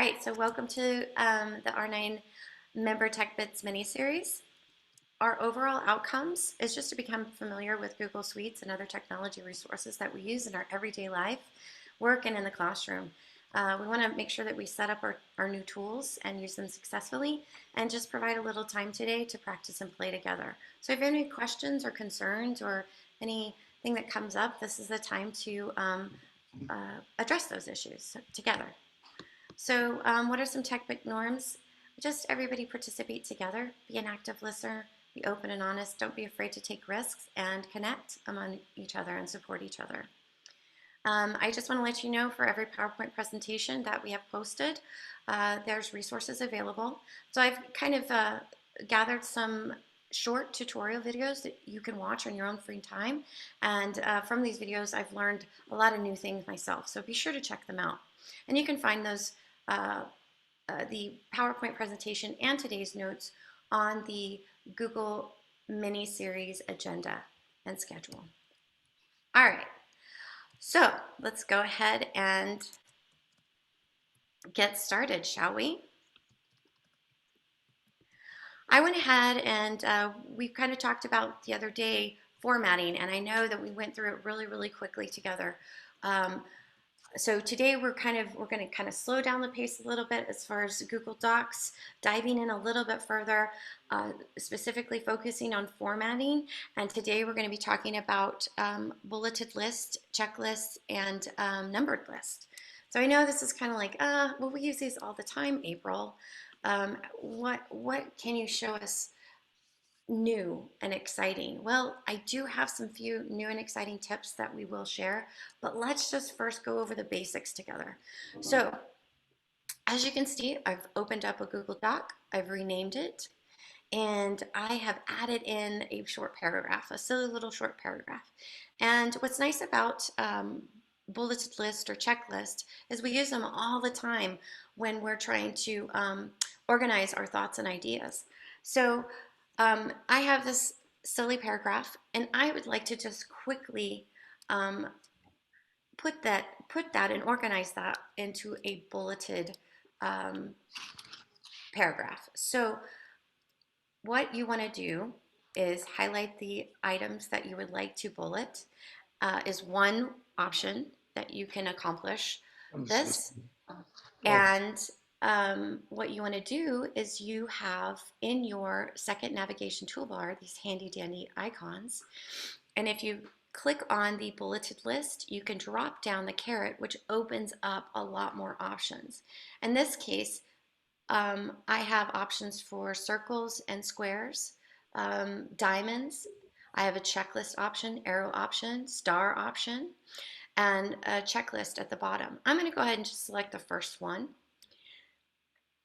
right, so welcome to the R9 Member Tech Bits mini-series. Our overall outcomes is just to become familiar with Google Suites and other technology resources that we use in our everyday life, work, and in the classroom. We want to make sure that we set up our new tools and use them successfully, and just provide a little time today to practice and play together. So if you have any questions or concerns or anything that comes up, this is the time to address those issues together. So what are some tech bit norms? Just everybody participate together, be an active listener, be open and honest, don't be afraid to take risks, and connect among each other and support each other. I just want to let you know, for every PowerPoint presentation that we have posted, there's resources available. So I've kind of gathered some short tutorial videos that you can watch on your own free time. And from these videos, I've learned a lot of new things myself. So be sure to check them out. And you can find those, the PowerPoint presentation and today's notes, on the Google mini-series agenda and schedule. All right. So let's go ahead and get started, shall we? I went ahead and we kind of talked about the other day formatting, and I know that we went through it really quickly together. So today we're going to kind of slow down the pace a little bit as far as Google Docs, diving in a little bit further, specifically focusing on formatting. And today we're going to be talking about bulleted lists, checklists, and numbered lists. So I know this is kind of like, well, we use these all the time, April. What can you show us new and exciting? Well, I do have some few new and exciting tips that we will share, but let's just first go over the basics together. So as you can see, I've opened up a Google Doc, I've renamed it, and I have added in a short paragraph, a silly little short paragraph. And what's nice about bulleted list or checklist is we use them all the time when we're trying to organize our thoughts and ideas. So I have this silly paragraph, and I would like to just quickly put that and organize that into a bulleted paragraph. So what you want to do is highlight the items that you would like to bullet. Is one option that you can accomplish this. And what you want to do is you have in your second navigation toolbar these handy dandy icons, and if you click on the bulleted list, you can drop down the caret, which opens up a lot more options. In this case, I have options for circles and squares, diamonds. I have a checklist option, arrow option, star option, and a checklist at the bottom. I'm going to go ahead and just select the first one.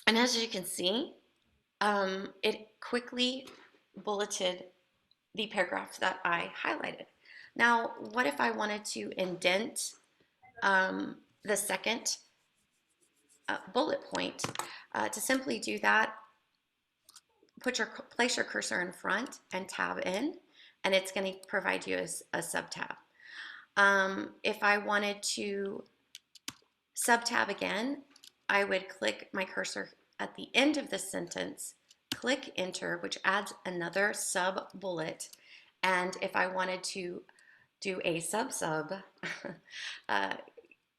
And as you can see, it quickly bulleted the paragraph that I highlighted. Now, what if I wanted to indent the second bullet point? To simply do that, place your cursor in front and tab in, and it's going to provide you a sub-tab. If I wanted to sub-tab again, I would click my cursor at the end of the sentence, click enter, which adds another sub-bullet. And if I wanted to do a sub-sub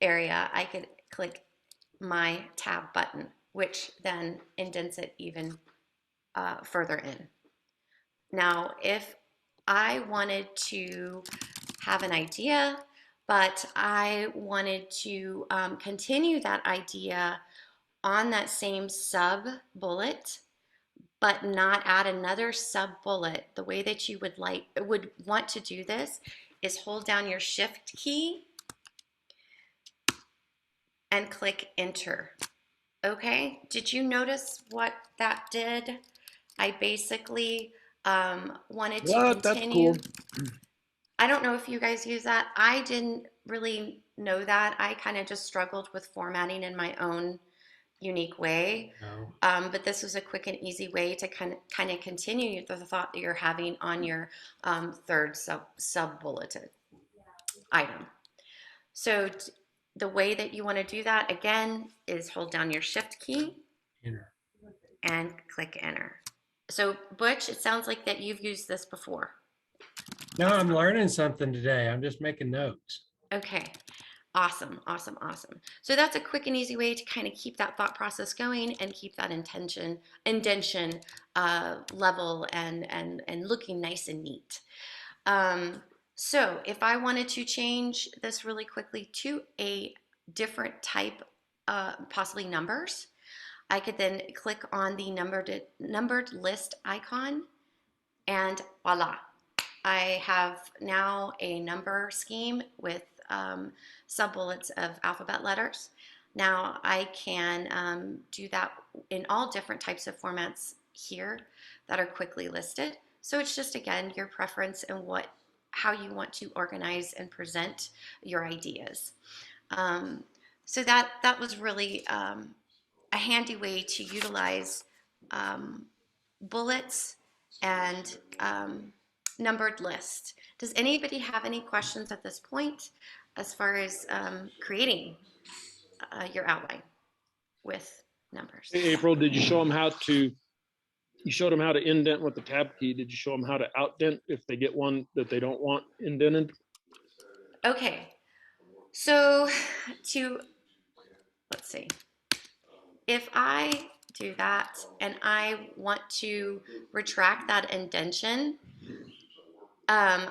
area, I could click my tab button, which then indents it even further in. Now, if I wanted to have an idea, but I wanted to continue that idea on that same sub bullet, but not add another sub bullet, the way that you would want to do this is hold down your shift key and click enter. Okay, did you notice what that did? I basically wanted to continue. That's cool. I don't know if you guys use that. I didn't really know that. I kind of just struggled with formatting in my own unique way. No. But this was a quick and easy way to kind of continue the thought that you're having on your third sub bulleted item. So the way that you want to do that, again, is hold down your shift key Enter. and click enter. So Butch, it sounds like that you've used this before. No, I'm learning something today. I'm just making notes. Okay. Awesome, awesome, awesome. So that's a quick and easy way to kind of keep that thought process going and keep that indention level and looking nice and neat. Um, so if I wanted to change this really quickly to a different type, possibly numbers, I could then click on the numbered list icon, and voila, I have now a number scheme with sub-bullets of alphabet letters. Now I can do that in all different types of formats here that are quickly listed. So it's just, again, your preference and how you want to organize and present your ideas. Um, so that was really a handy way to utilize um, bullets and numbered lists. Does anybody have any questions at this point as far as creating your outline with numbers? Hey, April, did you show them how to, you showed them how to indent with the tab key. Did you show them how to outdent if they get one that they don't want indented? Okay, so let's see. If I do that and I want to retract that indentation, um,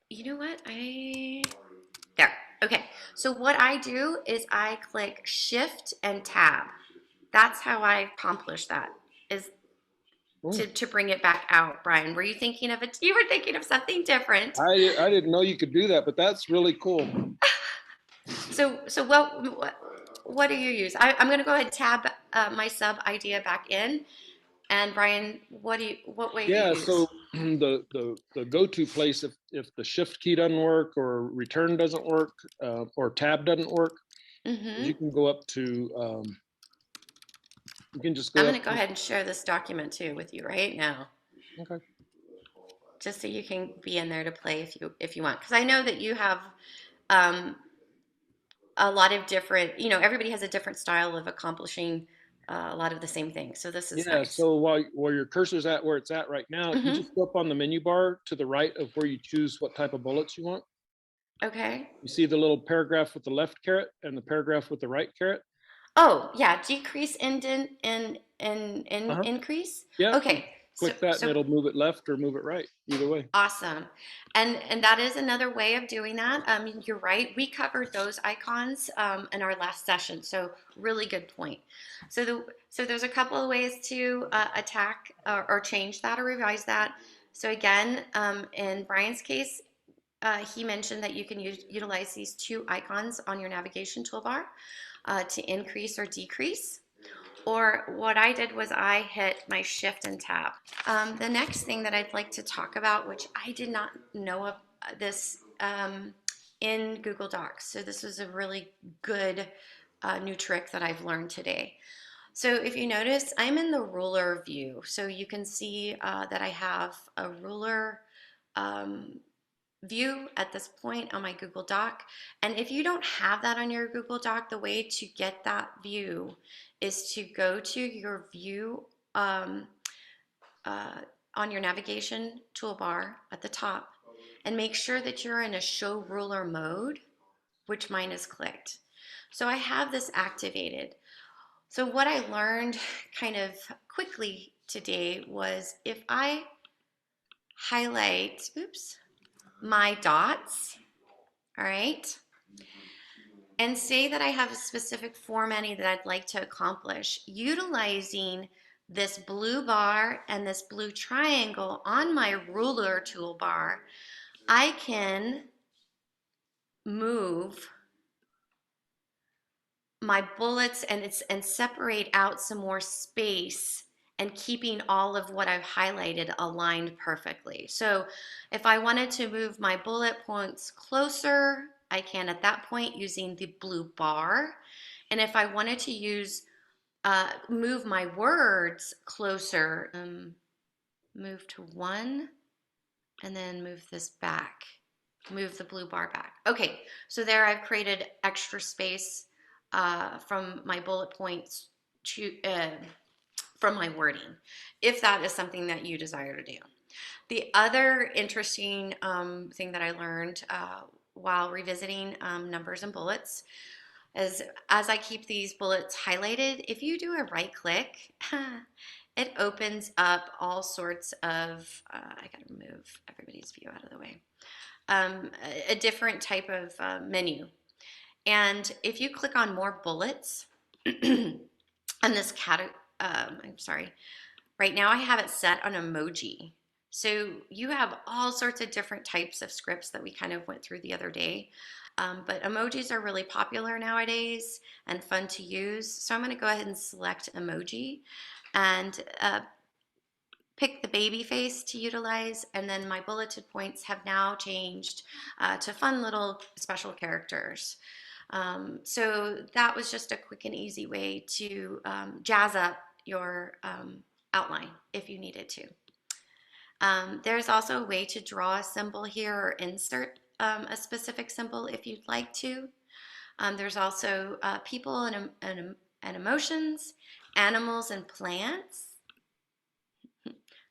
you know what? There. Okay. So what I do is I click Shift and Tab. That's how I accomplish that. Is Oh, to bring it back out. Brian, were you thinking of it? You were thinking of something different. I didn't know you could do that, but that's really cool. So what do you use? I'm going to go ahead and tab my sub idea back in. And Brian, what way do you Yeah, use? so the go-to place if the shift key doesn't work or return doesn't work or tab doesn't work, is Mm-hmm. you can go up to you can just I'm go going up to go to, ahead and share this document too with you right now, okay. just so you can be in there to play if you want. Because I know that you have um, a lot of different, everybody has a different style of accomplishing a lot of the same things. So this is Yeah, nice. so while your cursor's at where it's at right now, you Mm-hmm. just go up on the menu bar to the right of where you choose what type of bullets you want. Okay. You see the little paragraph with the left caret and the paragraph with the right caret? Oh, yeah, decrease, indent, and Uh-huh. increase. Yeah, you Okay, so click that and so it'll move it left or move it right, either way. awesome, and that is another way of doing that. You're right. We covered those icons in our last session, so really good point. So there's a couple of ways to attack or change that or revise that. So again, in Brian's case, he mentioned that you can utilize these two icons on your navigation toolbar to increase or decrease. Or what I did was I hit my shift and tab. The next thing that I'd like to talk about, which I did not know of this in Google Docs. So this was a really good new trick that I've learned today. So if you notice, I'm in the ruler view. So you can see that I have a ruler um, view at this point on my Google Doc. And if you don't have that on your Google Doc, the way to get that view is to go to your view um, uh, on your navigation toolbar at the top and make sure that you're in a show ruler mode, which mine is clicked. So I have this activated. So what I learned kind of quickly today was if I highlight, my dots, all right, and say that I have a specific formatting that I'd like to accomplish, utilizing this blue bar and this blue triangle on my ruler toolbar, I can move my bullets and separate out some more space and keeping all of what I've highlighted aligned perfectly. So if I wanted to move my bullet points closer, I can at that point using the blue bar. And if I wanted to move my words closer, move to one and then move this back. move the blue bar back. Okay, so there I've created extra space from my bullet points to from my wording, if that is something that you desire to do. The other interesting thing that I learned while revisiting numbers and bullets is, as I keep these bullets highlighted, if you do a right click, it opens up all sorts of, I gotta move everybody's view out of the way, a different type of menu. And if you click on more bullets on this category, I'm sorry, right now I have it set on emoji. So you have all sorts of different types of scripts that we kind of went through the other day. But emojis are really popular nowadays and fun to use. So I'm going to go ahead and select emoji and pick the baby face to utilize. And then my bulleted points have now changed to fun little special characters. So that was just a quick and easy way to jazz up your outline if you needed to. There's also a way to draw a symbol here or insert a specific symbol if you'd like to. There's also people and emotions, animals and plants.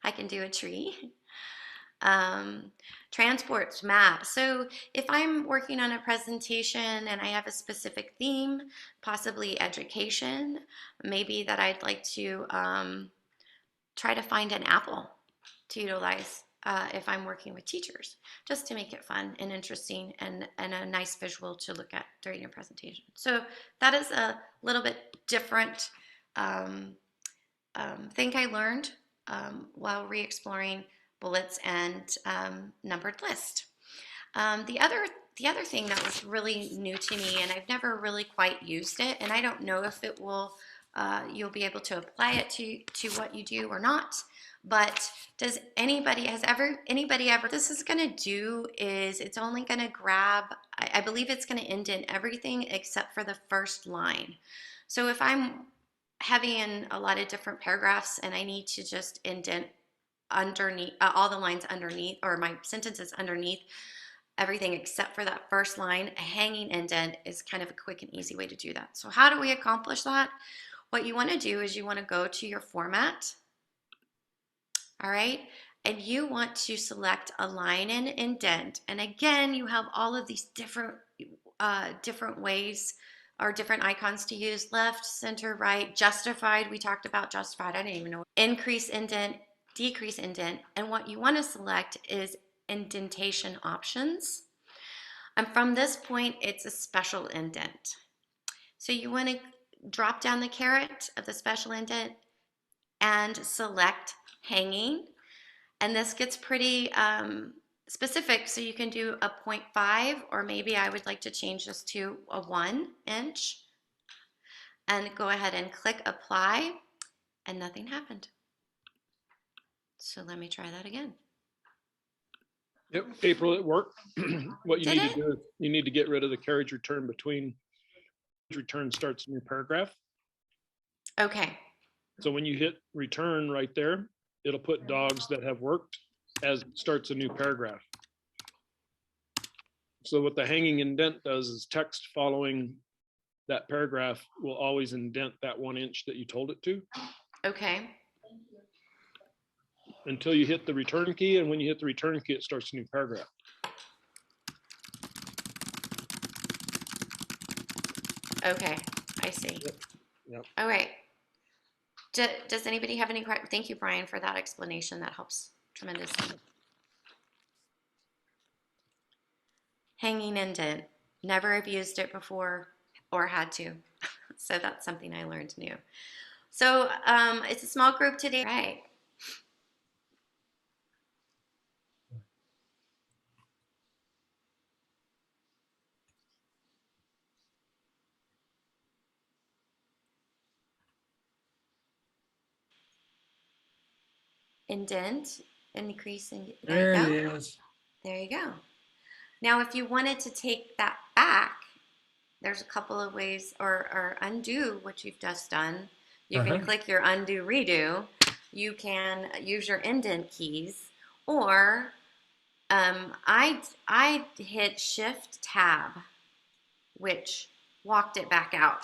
I can do a tree. Transports, maps. So if I'm working on a presentation and I have a specific theme, possibly education, maybe that I'd like to try to find an apple to utilize if I'm working with teachers, just to make it fun and interesting and a nice visual to look at during your presentation. So that is a little bit different thing I learned while re-exploring bullets and numbered list. The other thing that was really new to me, and I've never really quite used it, and I don't know if it will you'll be able to apply it to what you do or not. But does anybody ever, this is going to do is it's only going to grab, I believe it's going to indent everything except for the first line. So if I'm having a lot of different paragraphs and I need to just indent underneath all the lines underneath, or my sentences underneath everything except for that first line, a hanging indent is kind of a quick and easy way to do that. So how do we accomplish that? What you want to do is you want to go to your format, all right, and you want to select align and indent. And again, you have all of these different ways or different icons to use: left, center, right, justified. We talked about justified. I didn't even know. Increase indent, decrease indent. And what you want to select is indentation options. And from this point, it's a special indent. So you want to drop down the caret of the special indent and select hanging. And this gets pretty specific, so you can do a 0.5, or maybe I would like to change this to a 1 inch. And go ahead and click apply, and nothing happened. So let me try that again. Yep, April, it worked. What you Did need it? to do is you need to get rid of the carriage return between return starts a new paragraph. Okay. So when you hit return right there, it'll put dogs that have worked as it starts a new paragraph. So what the hanging indent does is text following that paragraph will always indent that 1 inch that you told it to Okay. until you hit the return key. And when you hit the return key, it starts a new paragraph. Okay. I see. Yep. All right. Does anybody have any questions? Thank you, Brian, for that explanation. That helps tremendously. Hanging indent. Never have used it before or had to. So that's something I learned new. So it's a small group today, right? Indent, increase, there There you it go. is. There you go. Now, if you wanted to take that back, there's a couple of ways, or undo what you've just done. You can click your undo redo. You can use your indent keys, or I hit Shift Tab, which walked it back out.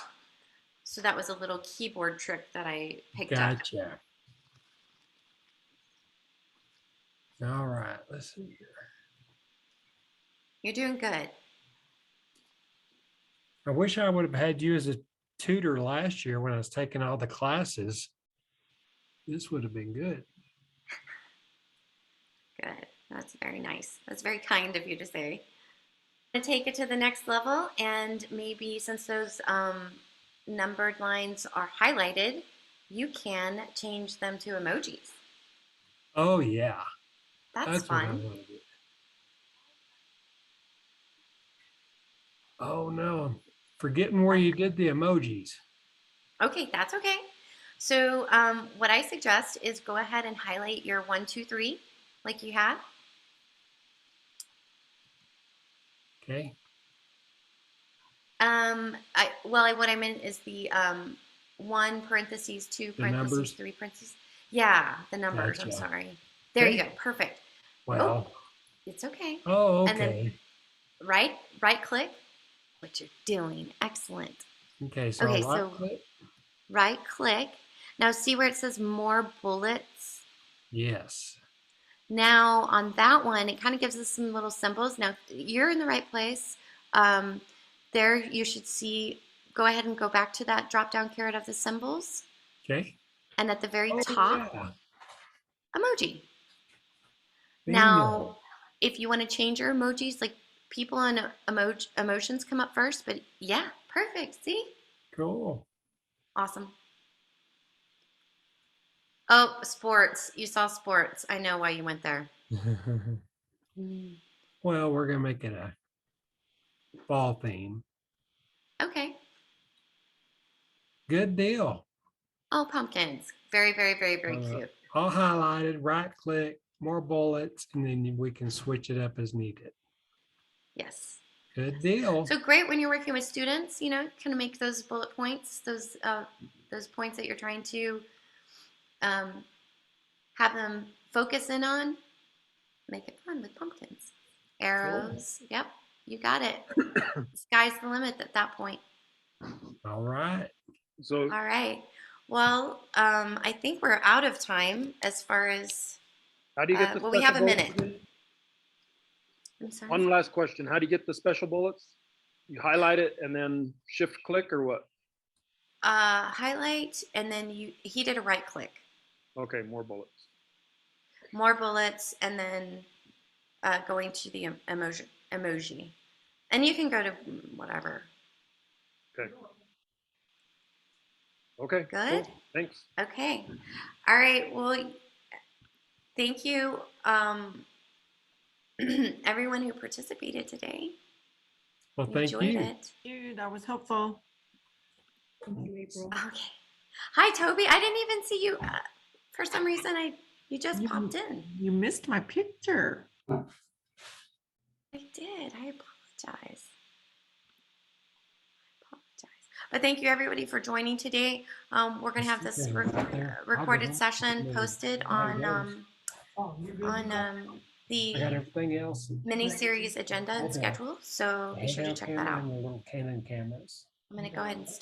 So that was a little keyboard trick that I picked up. Gotcha. All right, let's see here. You're doing good. I wish I would have had you as a tutor last year when I was taking all the classes. This would have been good. Good. That's very nice. That's very kind of you to say. To take it to the next level, and maybe since those numbered lines are highlighted, you can change them to emojis. Oh yeah, That's what I fun. want to do. Oh no, I'm forgetting where you did the emojis. Okay, that's okay. So what I suggest is go ahead and highlight your 1, 2, 3 like you had. Okay. What I meant is the 1 parentheses, 2 The parentheses, numbers. 3 parentheses. Yeah, the numbers. I'm Gotcha. sorry. There you Okay. go. Perfect. Well. Oh, it's okay. Oh, And then okay. right click, what you're doing. Excellent. Okay, so Okay, right so click. right click. Now see where it says more bullets. Yes. Now on that one, it kind of gives us some little symbols. Now you're in the right place. There you should see, go ahead and go back to that drop down carrot of the symbols. Okay. And at the very Oh top, yeah. emoji. Bingo. Now, if you want to change your emojis, like people and emotions come up first, but yeah, perfect. See? Cool. Awesome. Oh, sports. You saw sports. I know why you went there. Well, we're gonna make it a fall theme. Okay. Good deal. Oh, pumpkins. Very, very, very, very cute. All highlighted, right click, more bullets, and then we can switch it up as needed. Yes. Good deal. So great when you're working with students, you know, kind of make those bullet points, those points that you're trying to have them focus in on. Make it fun with pumpkins. Arrows. Cool. Yep, you got it. Sky's the limit at that point. All right. So, all right. Well, I think we're out of time as far as. how do you get the well, we have a bullets minute. again? I'm sorry. One last question. How do you get the special bullets? You highlight it and then shift click or what? Highlight and then he did a right click. Okay, more bullets. More bullets and then going to the emoji. And you can go to whatever. Okay. Okay. Good. Cool. Thanks. Okay. All right. Well, thank you, everyone who participated today. Well, thank you. It. That was helpful. Thank you, April. Okay. Hi, Toby. I didn't even see you. For some reason, you just popped in. You missed my picture. I did. I apologize. But thank you, everybody, for joining today. We're going to have this recorded session posted on the I got everything else. mini-series agenda and schedule, so be sure to check that out. Little Canon cameras. I'm going to go ahead and start.